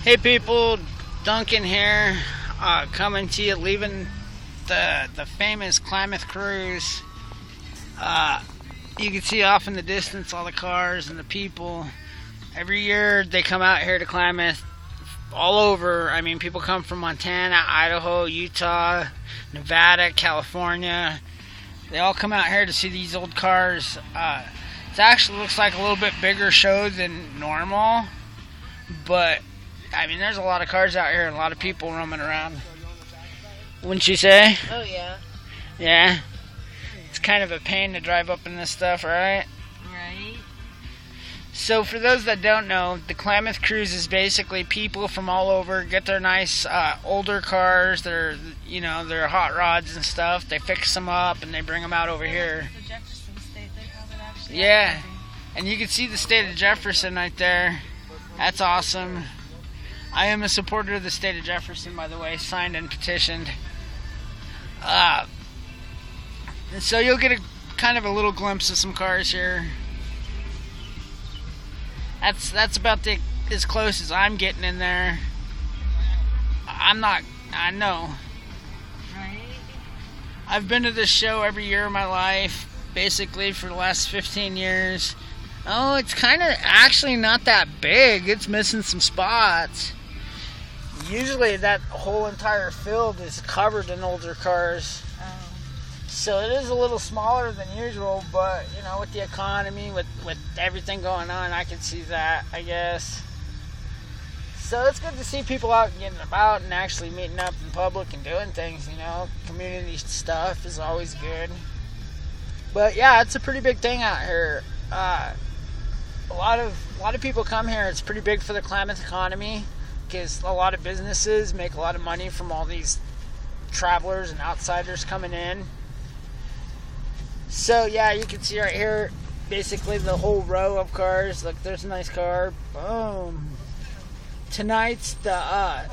Hey people, Duncan here, coming to you, leaving the famous Klamath Cruiz. You can see off in the distance all the cars and the people. Every year they come out here to Klamath, all over. I mean, people come from Montana, Idaho, Utah, Nevada, California. They all come out here to see these old cars. It actually looks like a little bit bigger show than normal, but I mean, there's a lot of cars out here and a lot of people roaming around. Wouldn't you say? Oh, yeah. Yeah? It's kind of a pain to drive up in this stuff, right? Right. So, for those that don't know, the Klamath Cruiz is basically people from all over get their nice older cars, their hot rods and stuff. They fix them up and they bring them out over here. The Jefferson state, they have it actually. Yeah. And you can see the state of Jefferson right there. That's awesome. I am a supporter of the state of Jefferson, by the way, signed and petitioned. And so you'll get kind of a little glimpse of some cars here. That's about as close as I'm getting in there. I know. Right. I've been to this show every year of my life, basically for the last 15 years. Oh, it's kind of actually not that big. It's missing some spots. Usually that whole entire field is covered in older cars. Oh. So it is a little smaller than usual, but, with the economy, with everything going on, I can see that, I guess. So it's good to see people out getting about and actually meeting up in public and doing things, Community stuff is always good. But, yeah, it's a pretty big thing out here. A lot of people come here. It's pretty big for the Klamath economy, because a lot of businesses make a lot of money from all these travelers and outsiders coming in. So yeah, you can see right here basically the whole row of cars. Look, there's a nice car. Boom. Tonight's the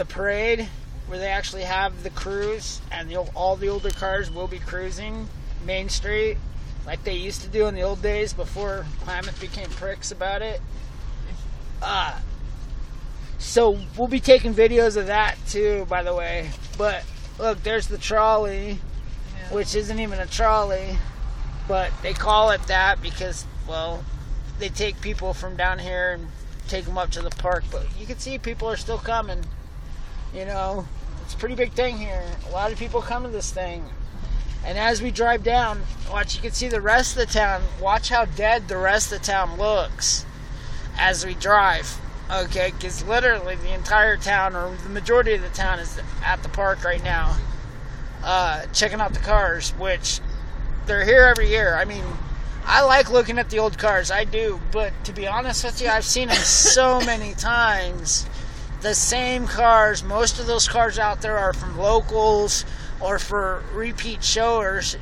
parade where they actually have the cruise, and all the older cars will be cruising Main Street like they used to do in the old days before Klamath became pricks about it. So we'll be taking videos of that too, by the way. But look, there's the trolley, which isn't even a trolley, but they call it that because, well, they take people from down here and take them up to the park. But you can see people are still coming. It's a pretty big thing here. A lot of people come to this thing. And as we drive down, you can see the rest of the town. Watch how dead the rest of the town looks as we drive. Okay, because literally the entire town, or the majority of the town, is at the park right now, checking out the cars, which they're here every year. I mean, I like looking at the old cars, I do, but to be honest with you, I've seen them so many times. The same cars, most of those cars out there are from locals or for repeat showers,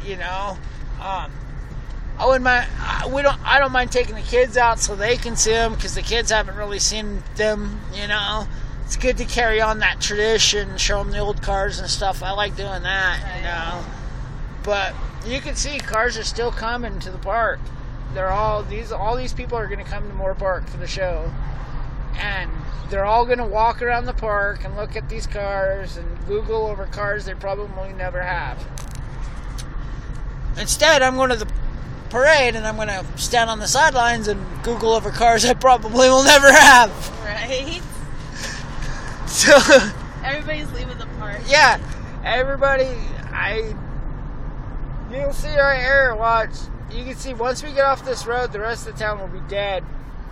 I wouldn't mind. I don't mind taking the kids out so they can see them, because the kids haven't really seen them. It's good to carry on that tradition, show them the old cars and stuff. I like doing that, But you can see cars are still coming to the park. All these people are going to come to Moore Park for the show, and they're all going to walk around the park and look at these cars and Google over cars they probably never have. Instead, I'm going to the parade and I'm going to stand on the sidelines and Google over cars I probably will never have. Right. So everybody's leaving the park. Yeah, everybody. You'll see right here. Watch. You can see once we get off this road, the rest of the town will be dead.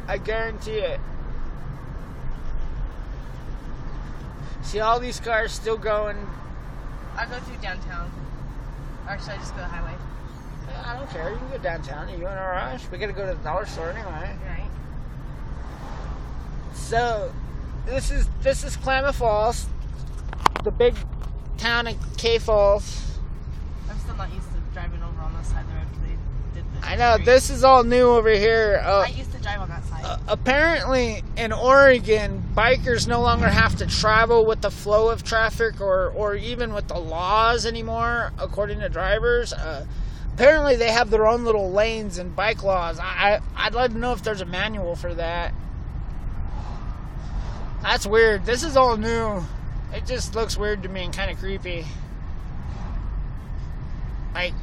I guarantee it. See all these cars still going. I'll go through downtown. Or should I just go the highway? I don't care. You can go downtown. Are you in a rush? We gotta go to the dollar store anyway. Right. So, this is Klamath Falls, the big town of K Falls. I'm still not used to driving over on this side of the road because they did this. I know, this is all new over here. I used to drive on that side. Apparently, in Oregon, bikers no longer have to travel with the flow of traffic or even with the laws anymore, according to drivers. Apparently, they have their own little lanes and bike laws. I'd like to know if there's a manual for that. That's weird. This is all new. It just looks weird to me and kind of creepy. Like,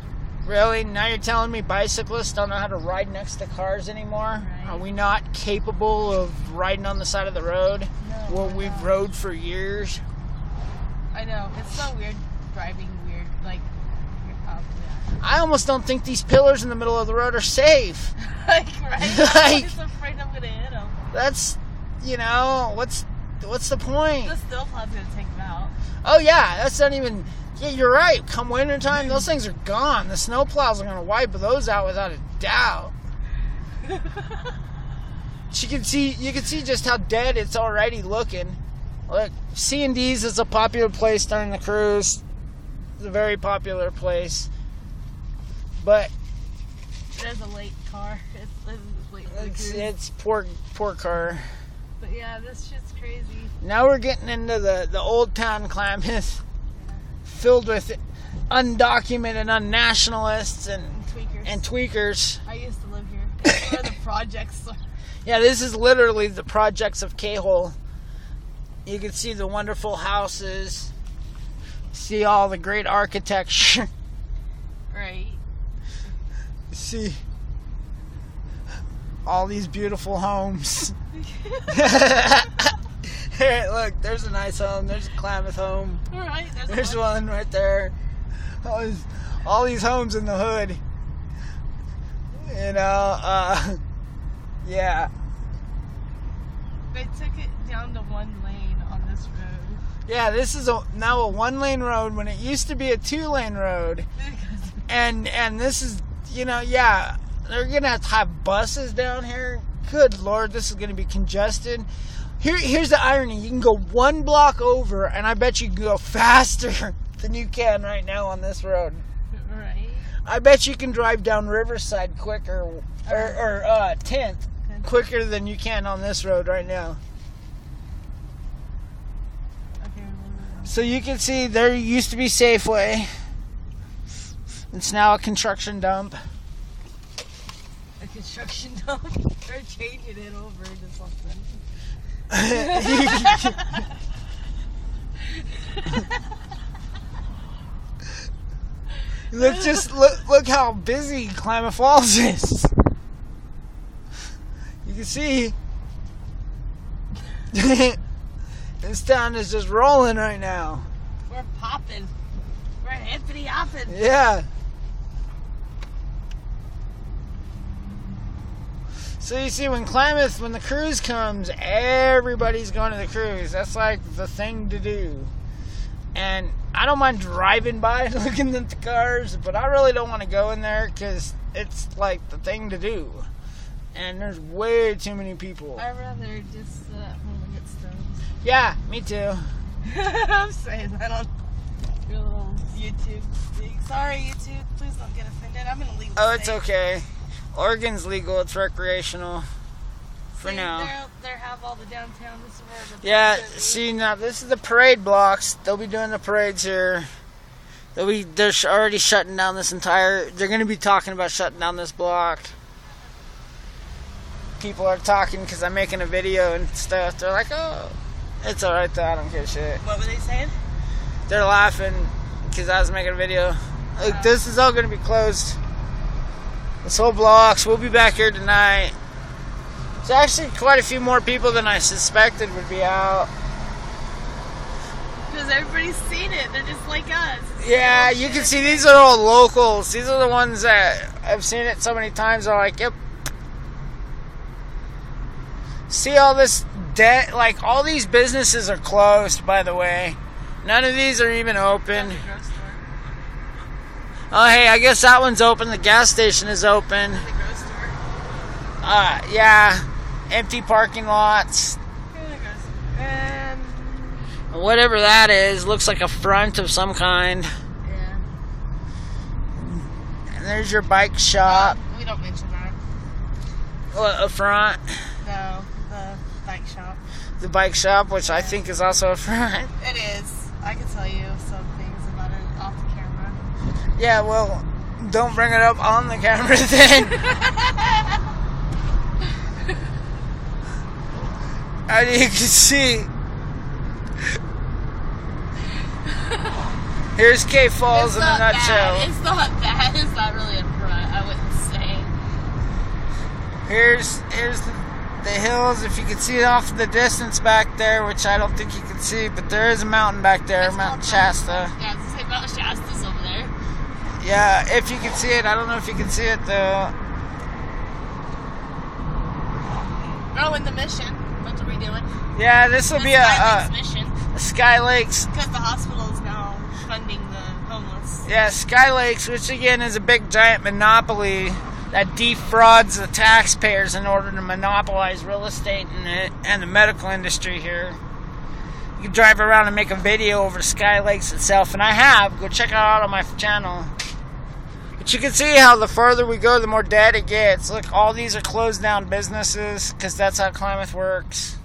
really? Now you're telling me bicyclists don't know how to ride next to cars anymore? Right. Are we not capable of riding on the side of the road? No, Well, we've rode for years. I know. It's so weird driving weird. Like, yeah. I almost don't think these pillars in the middle of the road are safe. Like, right? Like- I'm just afraid I'm going to hit them. That's, you know, what's the point? The snowplow's going to take them out. Oh, yeah, that's not even... Yeah, you're right. Come wintertime, those things are gone. The snowplows are going to wipe those out without a doubt. You can see just how dead it's already looking. Look, C&D's is a popular place during the cruise. It's a very popular place. But There's a late car. It's late for the cruise. it's poor car. But yeah, this shit's crazy. Now we're getting into the old town Klamath, filled with undocumented unnationalists and tweakers. I used to live here. It's where the projects are. Yeah, this is literally the projects of K-Hole. You can see the wonderful houses, see all the great architecture, Right. see all these beautiful homes. Hey, look, there's a nice home. There's a Klamath home. Alright, There's one right there. All these homes in the hood. You know, yeah. They took it down to one lane on this road. Yeah, this is now a one-lane road when it used to be a two-lane road. And this is, you know, yeah, they're going to have buses down here. Good Lord, this is going to be congested. Here's the irony. You can go one block over, and I bet you can go faster than you can right now on this road. Right. I bet you can drive down Riverside quicker, or 10th, quicker than you can on this road right now. Okay. So you can see there used to be Safeway. It's now a construction dump. A construction dump. They're changing it over to something. Look how busy Klamath Falls is. You can see this town is just rolling right now. We're popping. We're hippity hopping. Yeah. So you see, when the cruise comes, everybody's going to the cruise. That's like the thing to do. And I don't mind driving by and looking at the cars, but I really don't want to go in there because it's like the thing to do. And there's way too many people. I'd rather just sit at home and get stoned. Yeah, me too. I'm saying that on your little YouTube thing. Sorry, YouTube. Please don't get offended. I'm in a legal Oh, it's state. okay. Oregon's legal. It's recreational for See, now. They have all the downtown. This is where the Yeah, parades are. see, now this is the parade blocks. They'll be doing the parades here. They're already shutting down this entire... They're going to be talking about shutting down this block. People are talking because I'm making a video and stuff. They're like, oh, it's alright though. I don't give a shit. What were they saying? They're laughing because I was making a video. Like, this is all going to be closed. This whole blocks. We'll be back here tonight. There's actually quite a few more people than I suspected would be out. Because everybody's seen it. They're just like us. Yeah, you can see these are all locals. These are the ones that I've seen it so many times. Are like, yep. See all this debt? Like, all these businesses are closed, by the way. None of these are even open. The grocery store. Oh, hey, I guess that one's open. The gas station is open. The grocery store. Yeah. Empty parking lots. And Whatever that is, looks like a front of some kind. yeah. And there's your bike shop. We don't mention that. A front. No, the bike shop. The bike shop, which I think is also a front. It is. I can tell you some things about it off the camera. Yeah, well, don't bring it up on the camera then. And you can see Here's K Falls in a nutshell. Bad. It's not bad. It's not really a front, I wouldn't say. Here's the hills. If you can see it off in the distance back there, which I don't think you can see, but there is a mountain back there, That's Mount Shasta. Yeah, it's like Mount Shasta's over there. Yeah, if you can see it. I don't know if you can see it though. Oh, in the mission. What are we doing? Yeah, this will be Sky Lakes mission. a Sky Lakes. Because the hospital is now funding the homeless. Yeah, Sky Lakes, which again is a big giant monopoly that defrauds the taxpayers in order to monopolize real estate and the medical industry here. You can drive around and make a video over Sky Lakes itself, and I have. Go check it out on my channel. But you can see how the further we go, the more dead it gets. Look, all these are closed down businesses because that's how Klamath works.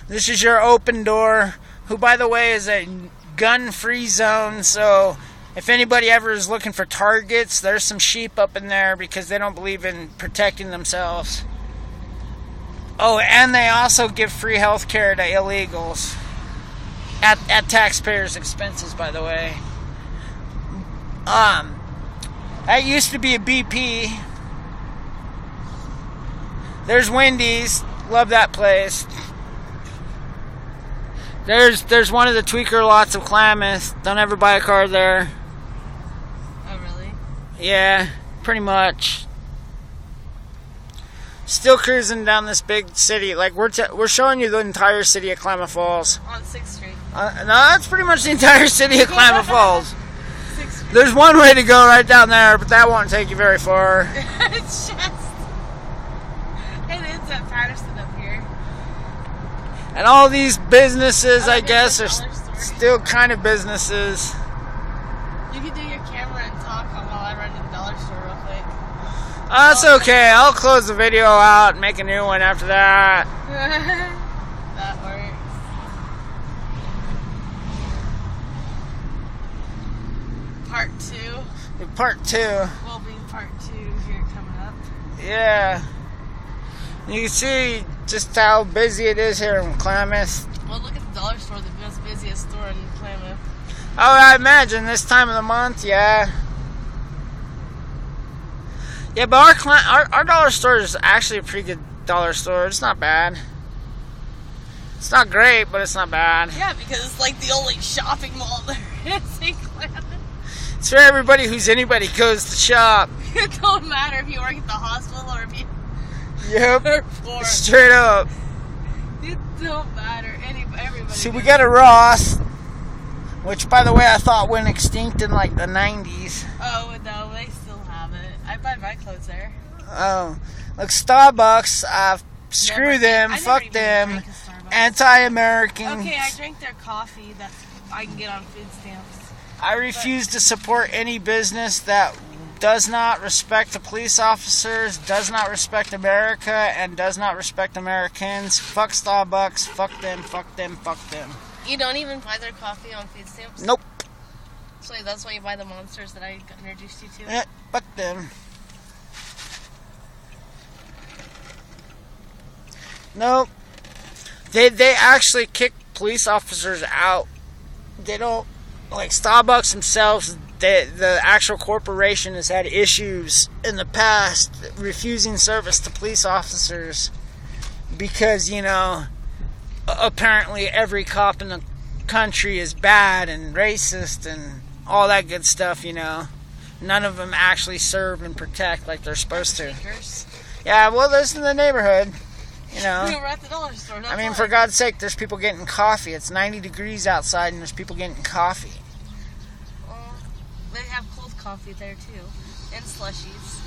This is your open door, who, by the way, is a gun-free zone, so if anybody ever is looking for targets, there's some sheep up in there because they don't believe in protecting themselves. Oh, and they also give free health care to illegals. At taxpayers' expenses, by the way. That used to be a BP. There's Wendy's. Love that place. There's one of the tweaker lots of Klamath. Don't ever buy a car there. Oh, really? Yeah, pretty much. Still cruising down this big city. Like we're showing you the entire city of Klamath Falls. On 6th Street. No, that's pretty much the entire city of Klamath Falls. 6th Street. There's one way to go right down there, but that won't take you very far. It's just... It ends at Patterson up here. And all these businesses, I guess, are dollar store. still kind of businesses. You can do your camera and talk while I run to the dollar store real quick. That's okay. I'll close the video out and make a new one after that. That works. Part 2. Part 2. Will be part 2 here coming up. Yeah. You can see just how busy it is here in Klamath. Well, look at the dollar store, the most busiest store in Klamath. Oh, I imagine this time of the month, yeah. Yeah, but our dollar store is actually a pretty good dollar store. It's not bad. It's not great, but it's not bad. Yeah, because it's like the only shopping mall there is in Klamath. It's for everybody who's anybody goes to shop. It don't matter if you work at the hospital or if you Yep. are poor. Straight up. It don't matter. Everybody. See, we got a Ross, which, by the way, I thought went extinct in like the 90s. Oh, no, they still have it. I buy my clothes there. Oh. Look, Starbucks, screw them, I never fuck even them, drank a Starbucks. anti-American. Okay, I drink their coffee that I can get on food stamps. I refuse to support any business that does not respect the police officers, does not respect America, and does not respect Americans. Fuck Starbucks. Fuck them. Fuck them. Fuck them. You don't even buy their coffee on food stamps? Nope. So that's why you buy the monsters that I introduced you to? Yeah, fuck them. Nope. They actually kick police officers out. They don't, like Starbucks themselves, the actual corporation has had issues in the past refusing service to police officers because, you know, apparently every cop in the country is bad and racist and all that good stuff, you know. None of them actually serve and protect like they're supposed to. Yeah, well, this in the neighborhood, you know. We're at the dollar store. I mean, for God's sake, there's people getting coffee. It's 90 degrees outside and there's people getting coffee. They have cold coffee there too, and slushies.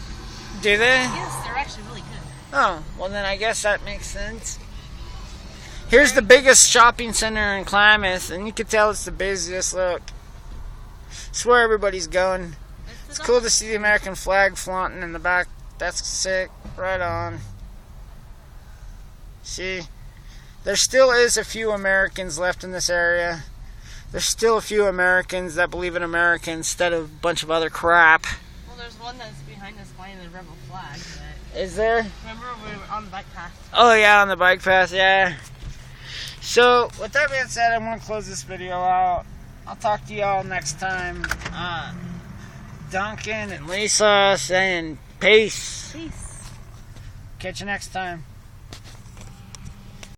Do they? Yes, they're actually really good. Oh, well then I guess that makes sense. Here's the biggest shopping center in Klamath, and you can tell it's the busiest. Look, it's where everybody's going. It's cool to see the American flag flaunting in the back. That's sick. Right on. See, there still is a few Americans left in this area. There's still a few Americans that believe in America instead of a bunch of other crap. Well, there's one that's behind us flying the rebel flag. But is there? remember we were on the bike path? Oh yeah, on the bike path, yeah. So, with that being said, I'm going to close this video out. I'll talk to y'all next time. Duncan and Lisa saying peace. Peace. Catch you next time.